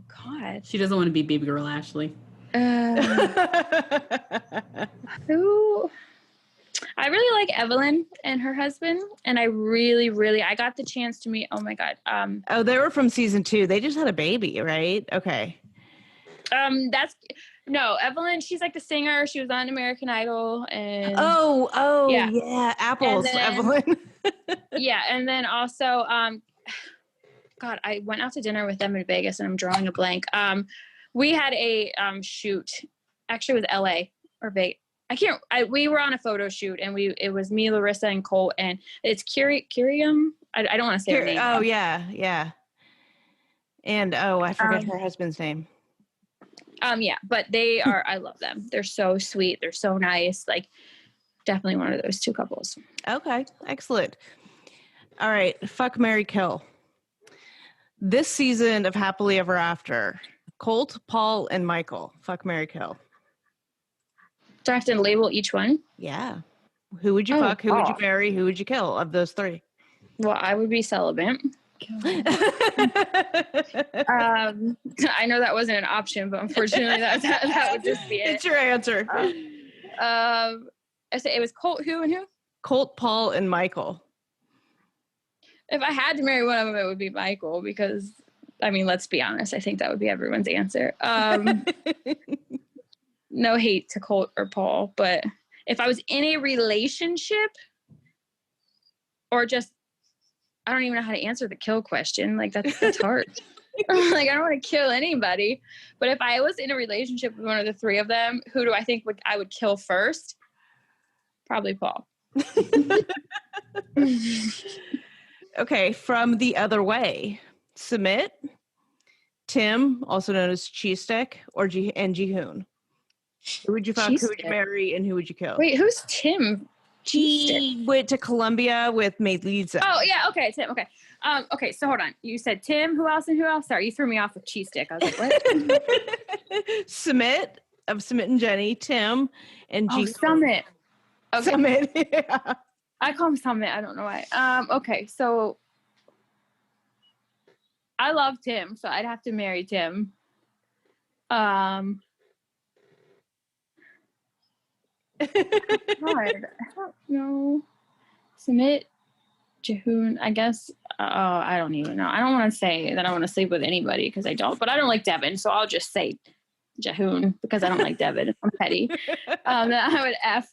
God, she doesn't want to be baby girl Ashley. Who? I really like Evelyn and her husband, and I got the chance to meet. Oh my God. They were from season 2. They just had a baby, right? Okay. Evelyn. She's like the singer. She was on American Idol, and yeah, Apples, Evelyn. Yeah, and then also, God, I went out to dinner with them in Vegas, and I'm drawing a blank. We had a shoot. Actually, it was LA or Vegas. We were on a photo shoot and it was me, Larissa, and Colt, and it's Curium. I don't want to say her name. Oh, yeah. And I forget her husband's name. Yeah, but they are, I love them. They're so sweet. They're so nice. Like, definitely one of those two couples. Okay, excellent. All right, fuck, marry, kill. This season of Happily Ever After, Colt, Paul, and Michael. Fuck, marry, kill. Do I have to label each one? Yeah. Who would you fuck? Who would you marry? Who would you kill of those 3? Well, I would be celibate. I know that wasn't an option, but unfortunately that would just be it. It's your answer. I say it was Colt, who and who? Colt, Paul, and Michael. If I had to marry one of them, it would be Michael because, I mean, let's be honest. I think that would be everyone's answer. No hate to Colt or Paul, but if I was in a relationship or just, I don't even know how to answer the kill question. Like that's hard. Like, I don't want to kill anybody, but if I was in a relationship with one of the 3 of them, who do I think I would kill first? Probably Paul. Okay. From the other way, Submit, Tim, also known as Cheese Stick, and Jihoon. Who would you fuck? Who would you marry? And who would you kill? Wait, who's Tim? He went to Columbia with Melissa. Oh yeah, okay, Tim. Okay, okay. So hold on. You said Tim. Who else and who else? Sorry, you threw me off with Cheese Stick. I was like, what? Summit and Jenny, Tim, and Summit. Okay. Summit. Yeah. I call him Summit. I don't know why. Okay, so I love Tim, so I'd have to marry Tim. Hard. I don't know. Submit, Jihoon, I guess. I don't even know. I don't want to say that I want to sleep with anybody because I don't. But I don't like Devin, so I'll just say Jihoon because I don't like Devin. I'm petty. Then I would F,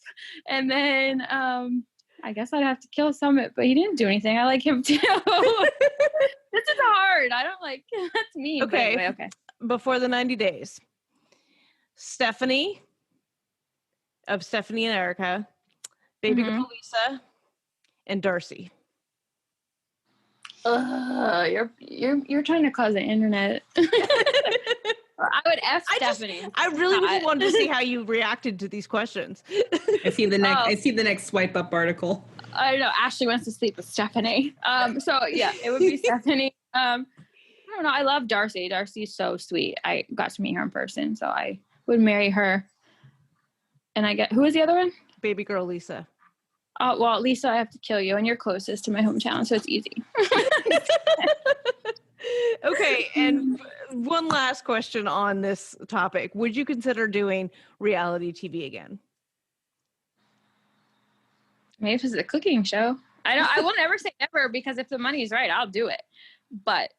and then I guess I'd have to kill Summit, but he didn't do anything. I like him too. This is hard. I don't like. That's me. Okay. Anyway, okay. Before the 90 days, Stephanie. Of Stephanie and Erica, baby girl Lisa, and Darcy. You're trying to cause the internet. I would F Stephanie. I really wanted to see how you reacted to these questions. I see the next swipe up article. I know Ashley wants to sleep with Stephanie. So yeah, it would be Stephanie. I don't know. I love Darcy. Darcy's so sweet. I got to meet her in person, so I would marry her. And who is the other one? Baby girl Lisa. Oh, well, Lisa, I have to kill you, and you're closest to my hometown, so it's easy. Okay, and one last question on this topic. Would you consider doing reality TV again? Maybe if it's a cooking show. I will never say never, because if the money's right, I'll do it. But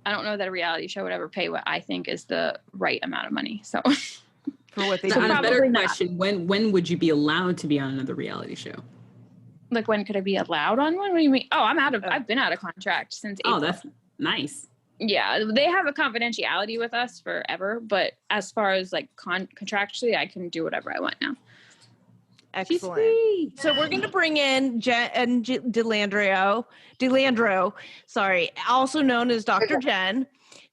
I don't know that a reality show would ever pay what I think is the right amount of money. So For what they So do. on a probably better not. question, when would you be allowed to be on another reality show? Like, when could I be allowed on one? What do you mean? Oh, I've been out of contract since April. Oh, that's nice. Yeah, they have a confidentiality with us forever, but as far as like contractually, I can do whatever I want now. Excellent. Free. So we're going to bring in Jen and DeLandro, sorry, also known as Dr. Jen,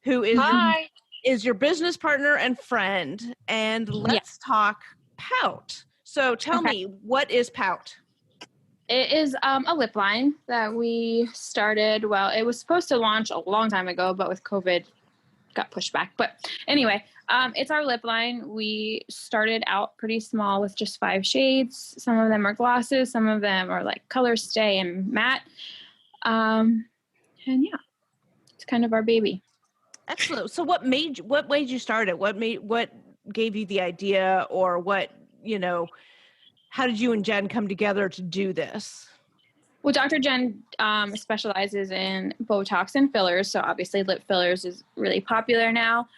who is your business partner and friend. And let's talk Pout. So tell me, what is Pout? It is a lip line that we started. Well, it was supposed to launch a long time ago, but with COVID, got pushed back. But anyway, it's our lip line. We started out pretty small with just 5 shades. Some of them are glosses. Some of them are like color stay and matte. And yeah, it's kind of our baby. Excellent. So what made you start it? What gave you the idea, or how did you and Jen come together to do this? Well, Dr. Jen specializes in Botox and fillers. So obviously lip fillers is really popular now.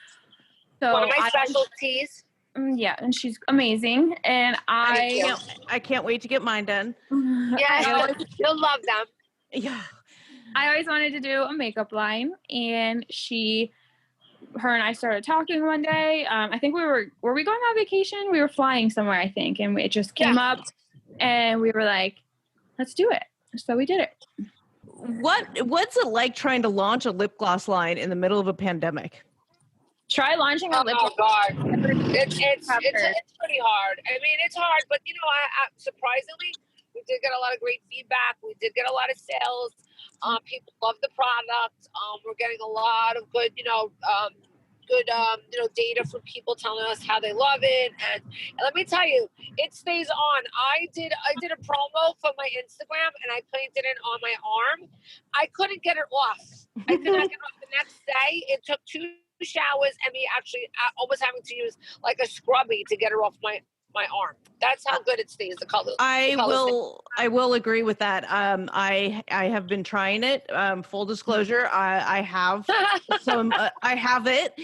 So one of my specialties. Yeah, and she's amazing. And I can't wait to get mine done. Yeah, you'll love them. Yeah. I always wanted to do a makeup line, and her and I started talking one day. I think were we going on vacation? We were flying somewhere, I think, and it just came up, and we were like, let's do it. So we did it. What's it like trying to launch a lip gloss line in the middle of a pandemic? Try launching a lip gloss. Oh God, it's pretty hard. I mean, it's hard, but I surprisingly, we did get a lot of great feedback. We did get a lot of sales. People love the product. We're getting a lot of good, data from people telling us how they love it. And let me tell you, it stays on. I did a promo for my Instagram, and I painted it on my arm. I couldn't get it off. I could not get it off the next day. It took 2 showers and me actually almost having to use like a scrubby to get it off my arm. That's how good it stays. The color. I will agree with that. I have been trying it. Full disclosure, I have some. I have it,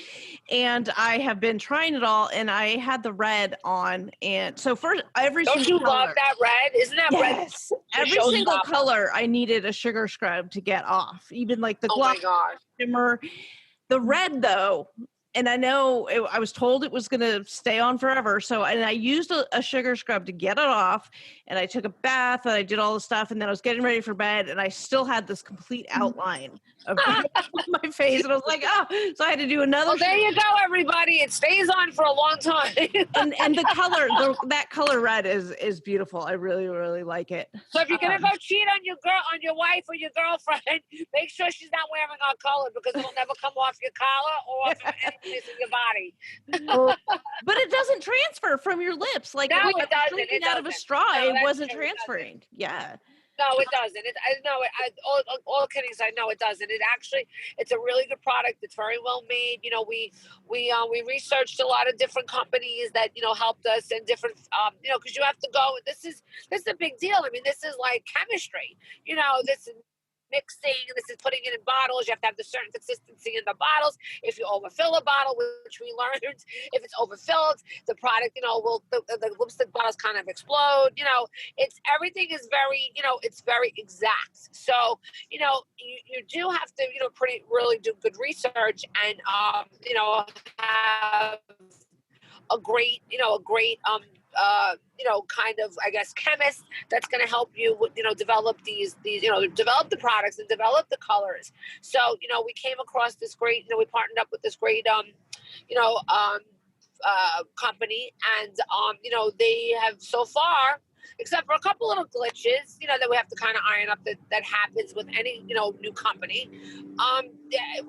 and I have been trying it all. And I had the red on, and so first every Don't single you color, love that red? Isn't that red? Every single color I needed a sugar scrub to get off. Even like the gloss shimmer. The red though. And I know I was told it was going to stay on forever. So, and I used a sugar scrub to get it off, and I took a bath and I did all the stuff, and then I was getting ready for bed, and I still had this complete outline of my face. And I was like, oh, so I had to do another. Well, there you go, everybody. It stays on for a long time. and the color, that color red is beautiful. I really, really like it. So if you're going to go cheat on your wife or your girlfriend, make sure she's not wearing our color, because it'll never come off your collar or off any place in your body. But it doesn't transfer from your lips. Like, no, it doesn't. Drinking out of a straw, it wasn't transferring. Yeah. No, it doesn't. All kidding aside, no, it doesn't. It's a really good product. It's very well made. We researched a lot of different companies that helped us, and different because you have to go. This is a big deal. I mean, this is like chemistry. This is mixing. This is putting it in bottles. You have to have the certain consistency in the bottles. If you overfill a bottle, which we learned, if it's overfilled, the product, the lipstick bottles kind of explode. Everything is very, it's very exact. So, you do have to, really do good research and, have a great, kind of, I guess, chemist that's going to help you, develop these, develop the products and develop the colors. So, we came across this great, we partnered up with this great, company, and, they have so far, except for a couple little glitches, that we have to kind of iron up that happens with any, new company.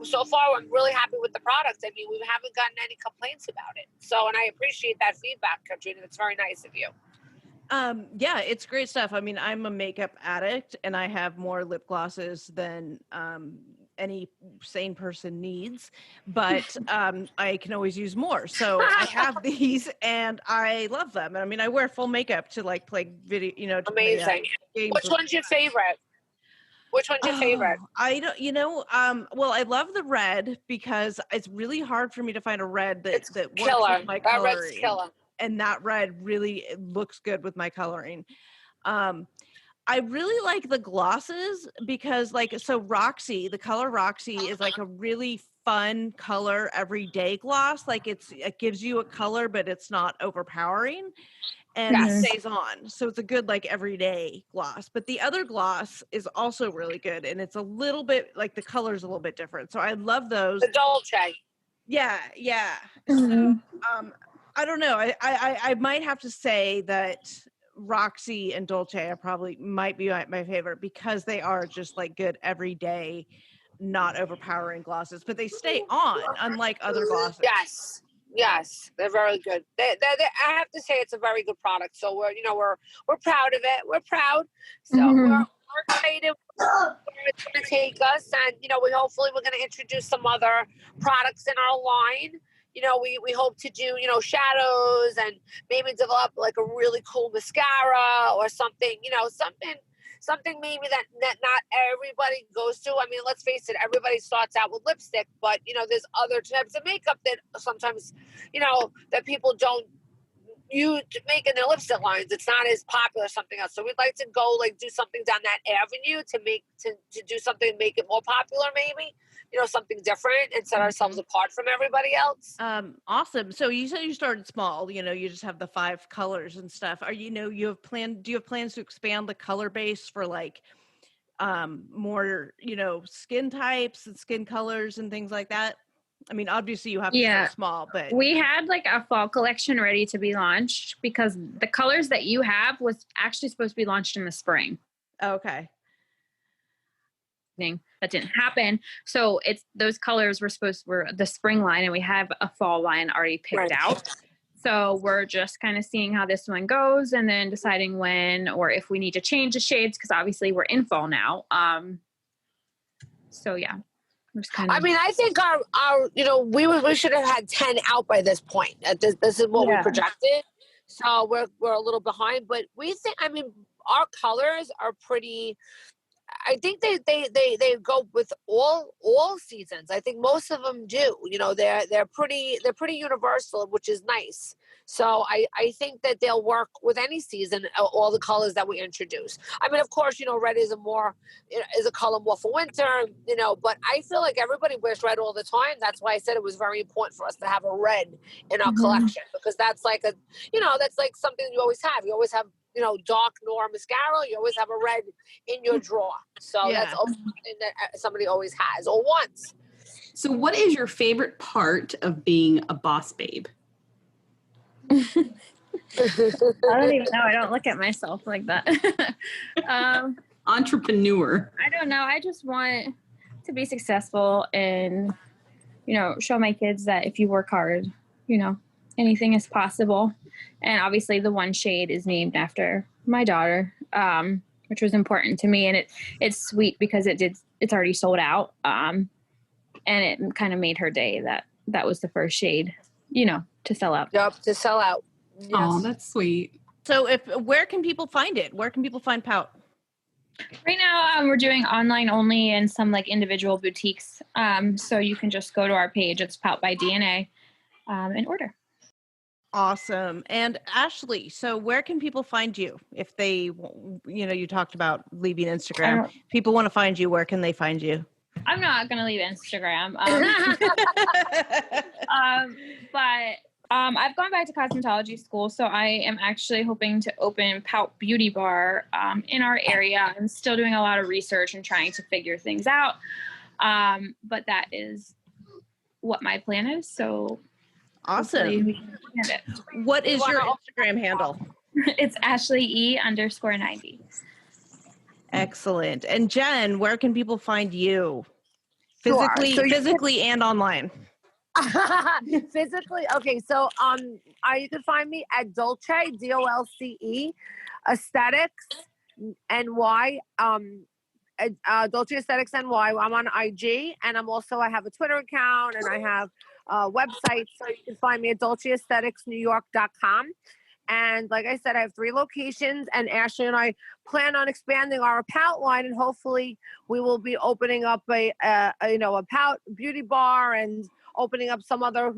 So far, I'm really happy with the product. I mean, we haven't gotten any complaints about it. So, and I appreciate that feedback, Katrina. It's very nice of you. Yeah, it's great stuff. I mean, I'm a makeup addict, and I have more lip glosses than any sane person needs, but I can always use more. So I have these and I love them. I mean, I wear full makeup to like play video, to play Amazing. games. Which one's your favorite? Which one's your favorite? I don't, well, I love the red because it's really hard for me to find a red that works Killer. with my That red's coloring. killer. And that red really looks good with my coloring. I really like the glosses because Roxy, the color Roxy is like a really fun color everyday gloss. Like it gives you a color, but it's not overpowering and it stays on. So it's a good like everyday gloss. But the other gloss is also really good. And it's a little bit like the color's a little bit different. So I love those. The Dolce. Yeah. So, I don't know. I might have to say that Roxy and Dolce might be my favorite because they are just like good everyday, not overpowering glosses, but they stay on unlike other glosses. Yes, they're very good. They I have to say it's a very good product. So we're proud of it. We're proud. So we're excited where it's going to take us, and we're going to introduce some other products in our line. We hope to do, shadows and maybe develop like a really cool mascara or something, something maybe that not everybody goes to. I mean, let's face it, everybody starts out with lipstick, but, there's other types of makeup that sometimes, that people don't use to make in their lipstick lines. It's not as popular as something else. So we'd like to go do something down that avenue to do something, make it more popular maybe. Something different and set ourselves apart from everybody else. Awesome. So you said you started small, you just have the 5 colors and stuff. Do you have plans to expand the color base for like, more, skin types and skin colors and things like that? I mean, obviously you have to start small, but we had like a fall collection ready to be launched because the colors that you have was actually supposed to be launched in the spring. Okay. That didn't happen. So those colors were the spring line, and we have a fall line already picked out. So we're just kind of seeing how this one goes and then deciding when or if we need to change the shades because obviously we're in fall now. So yeah. I mean, I think our we should have had 10 out by this point. This is what we projected. So we're a little behind, but we think, I mean, our colors are pretty. I think they go with all seasons. I think most of them do. They're pretty universal, which is nice. So I think that they'll work with any season. All the colors that we introduce. I mean, of course, red is a color more for winter. But I feel like everybody wears red all the time. That's why I said it was very important for us to have a red in our collection because that's like that's like something you always have. You always have. Dark Noir mascara, you always have a red in your drawer. So that's always something that somebody always has or wants. So what is your favorite part of being a boss babe? I don't even know. I don't look at myself like that. Entrepreneur. I don't know. I just want to be successful and, show my kids that if you work hard, anything is possible. And obviously the one shade is named after my daughter, which was important to me. And it's sweet because it's already sold out. And it kind of made her day that was the first shade, to sell out. Yep, to sell out. Yes. Oh, that's sweet. So where can people find it? Where can people find Pout? Right now, we're doing online only and some like individual boutiques. So you can just go to our page. It's Pout by DNA and order. Awesome. And Ashley, so where can people find you if they, you talked about leaving Instagram. People want to find you. Where can they find you? I'm not going to leave Instagram. But I've gone back to cosmetology school, so I am actually hoping to open Pout Beauty Bar in our area. I'm still doing a lot of research and trying to figure things out. But that is what my plan is. So awesome. What is your Instagram handle? It's Ashley E_90. Excellent. And Jen, where can people find you? Physically and online. Physically, okay. So you can find me at Dolce DOLCE Aesthetics NY Dolce Aesthetics NY. I'm on IG, and I have a Twitter account, and I have a website, so you can find me at dolceaestheticsnewyork.com. And like I said, I have 3 locations, and Ashley and I plan on expanding our pout line, and hopefully we will be opening up a pout beauty bar and opening up some other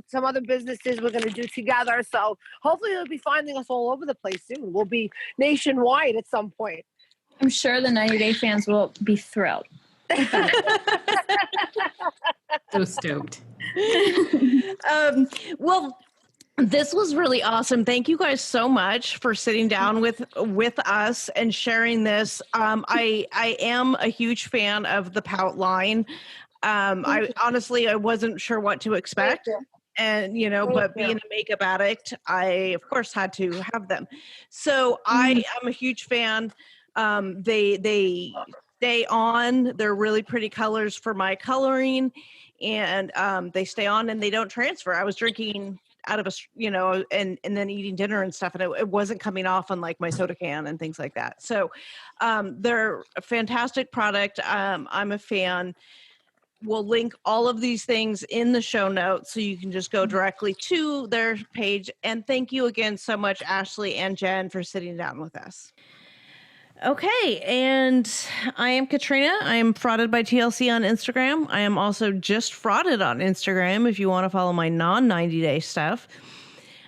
businesses we're going to do together. So hopefully you'll be finding us all over the place soon. We'll be nationwide at some point. I'm sure the 90 Day fans will be thrilled. So stoked. Well, this was really awesome. Thank you guys so much for sitting down with us and sharing this. I am a huge fan of the Pout line. I honestly wasn't sure what to expect. And, but being a makeup addict, I of course had to have them. So I am a huge fan. They stay on. They're really pretty colors for my coloring, and they stay on and they don't transfer. I was drinking out of and then eating dinner and stuff, and it wasn't coming off on like my soda can and things like that. So they're a fantastic product. I'm a fan. We'll link all of these things in the show notes so you can just go directly to their page. And thank you again so much, Ashley and Jen, for sitting down with us. Okay, and I am Katrina. I am Frauded by TLC on Instagram. I am also just Frauded on Instagram if you want to follow my non-90 day stuff.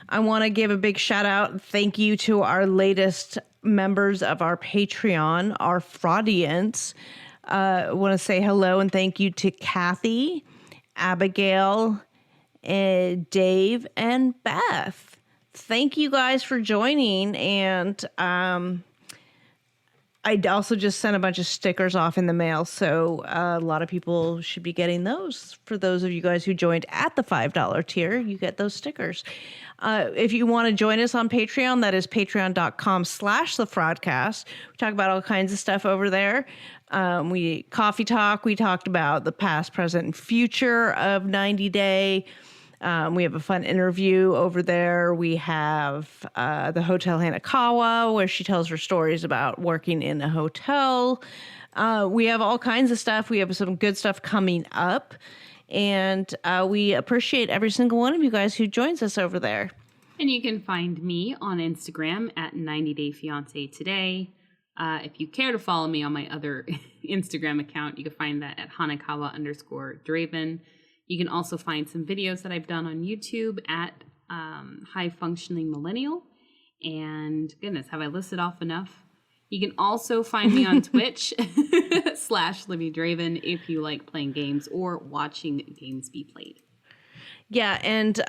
I want to give a big shout out. Thank you to our latest members of our Patreon, our Fraudience. I want to say hello and thank you to Kathy, Abigail, Dave, and Beth. Thank you guys for joining. And I also just sent a bunch of stickers off in the mail. So a lot of people should be getting those. For those of you guys who joined at the $5 tier, you get those stickers. If you want to join us on Patreon, that is patreon.com/the Fraudcast. We talk about all kinds of stuff over there. We coffee talk. We talked about the past, present, and future of 90 Day. We have a fun interview over there. We have the Hotel Hanekawa, where she tells her stories about working in a hotel. We have all kinds of stuff. We have some good stuff coming up. And we appreciate every single one of you guys who joins us over there. And you can find me on Instagram at 90 Day Fiance Today. If you care to follow me on my other Instagram account, you can find that at Hanekawa_Draven. You can also find some videos that I've done on YouTube at High Functioning Millennial. And goodness, have I listed off enough? You can also find me on Twitch /LibbyDraven if you like playing games or watching games be played. Yeah, and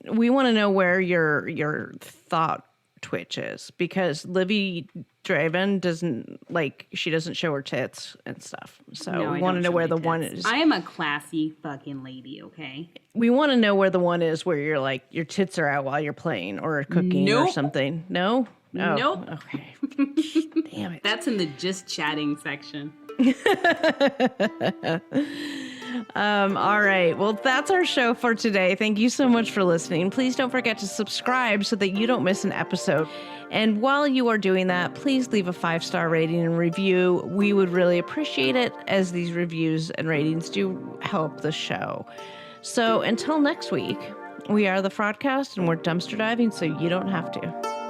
we want to know where your thought Twitch is, because Libby Draven she doesn't show her tits and stuff. So No, we I want to don't know show where my the one tits. is. I am a classy fucking lady, okay? We want to know where the one is where you're like your tits are out while you're playing or cooking or Nope. something. No? Oh, Nope. Okay. Damn it. That's in the just chatting section. All right. Well, that's our show for today. Thank you so much for listening. Please don't forget to subscribe so that you don't miss an episode. And while you are doing that, please leave a 5-star rating and review. We would really appreciate it, as these reviews and ratings do help the show. So until next week, we are the Fraudcast, and we're dumpster diving so you don't have to.